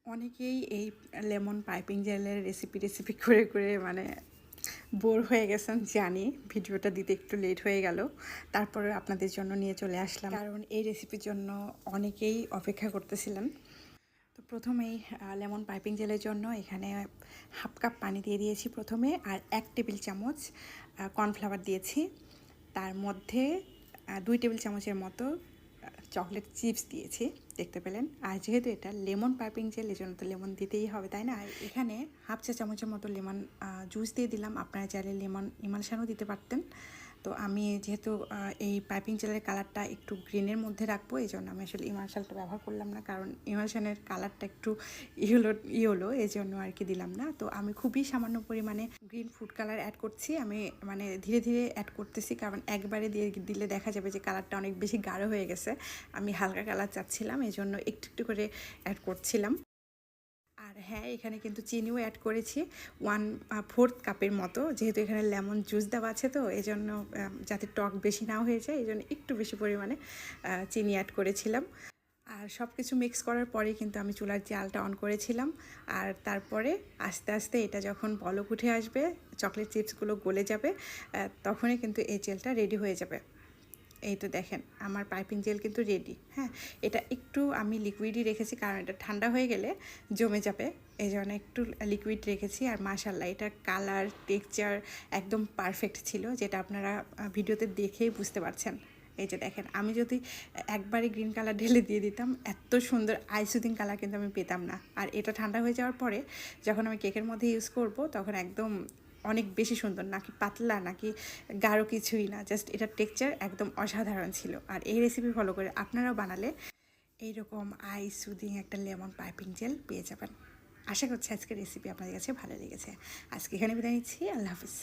অনেকেই এই lemon piping জেলের রেসিপি করে মানে বোর হয়ে গেছেন জানি। ভিডিওটা দিতে একটু লেট হয়ে গেল, তারপরে আপনাদের জন্য নিয়ে চলে আসলাম, কারণ এই রেসিপির জন্য অনেকেই অপেক্ষা করতেছিলেন। তো প্রথমেই লেমন পাইপিং জেলের জন্য এখানে হাফ কাপ পানি দিয়ে দিয়েছি প্রথমে, আর 1 টেবিল চামচ কর্নফ্লাওয়ার দিয়েছি। তার মধ্যে 2 টেবিল চামচের মতো চকলেট চিপস দিয়েছি, দেখতে পেলেন। আর যেহেতু এটা লেমন পাইপিং জেল, এই জন্য তো লেমন দিতেই হবে, তাই না? এখানে হাফ চা চামচের মতো লেমন জুস দিয়ে দিলাম। আপনারা চাইলে লেমন ইমালশানও দিতে পারতেন। তো আমি যেহেতু এই পাইপিং জেলের কালারটা একটু গ্রিনের মধ্যে রাখবো, এই জন্য আমি আসলে ইমালশানটা ব্যবহার করলাম না, কারণ ইমালশানের কালারটা একটু ইয়েলো এই জন্য আর কি দিলাম না। তো আমি খুবই সামান্য পরিমাণে গ্রিন ফুড কালার অ্যাড করছি। আমি মানে ধীরে ধীরে অ্যাড করতেছি, কারণ একবারে দিয়ে দিলে দেখা যাবে যে কালারটা অনেক বেশি গাঢ় হয়ে গেছে। আমি হালকা কালার চাচ্ছিলাম, এই জন্য একটু একটু করে অ্যাড করছিলাম। আর হ্যাঁ, এখানে কিন্তু চিনিও অ্যাড করেছি 1/4 কাপের মতো, যেহেতু এখানে লেমন জুস দেওয়া আছে, তো এই জন্য যাতে টক বেশি না হয়ে যায়, এই জন্য একটু বেশি পরিমাণে চিনি অ্যাড করেছিলাম। আর সব কিছু মিক্স করার পরে কিন্তু আমি চুলার জালটা অন করেছিলাম। আর তারপরে আস্তে আস্তে এটা যখন বলক উঠে আসবে, চকলেট চিপসগুলো গলে যাবে, তখনই কিন্তু এই জেলটা রেডি হয়ে যাবে। এই তো দেখেন, আমার পাইপিং জেল কিন্তু রেডি। হ্যাঁ, এটা একটু আমি লিকুইডই রেখেছি, কারণ এটা ঠান্ডা হয়ে গেলে জমে যাবে, এই জন্য একটু লিকুইড রেখেছি। আর মাশাল্লাহ, এটার কালার টেক্সচার একদম পারফেক্ট ছিল, যেটা আপনারা ভিডিওতে দেখেই বুঝতে পারছেন। এই যে দেখেন, আমি যদি একবারে গ্রিন কালার ঢেলে দিয়ে দিতাম, এত সুন্দর আইসুদিং কালার কিন্তু আমি পেতাম না। আর এটা ঠান্ডা হয়ে যাওয়ার পরে যখন আমি কেকের মধ্যে ইউজ করব, তখন একদম অনেক বেশি সুন্দর, নাকি পাতলা নাকি গাঢ় কিছুই না, জাস্ট এটার টেক্সচার একদম অসাধারণ ছিল। আর এই রেসিপি ফলো করে আপনারাও বানালে এইরকম সুদিং একটা লেমন পাইপিং জেল পেয়ে যাবেন। আশা করছি আজকের রেসিপি আপনাদের কাছে ভালো লেগেছে। আজকে এখানে বিদায় নিচ্ছি। আল্লাহ হাফিজ।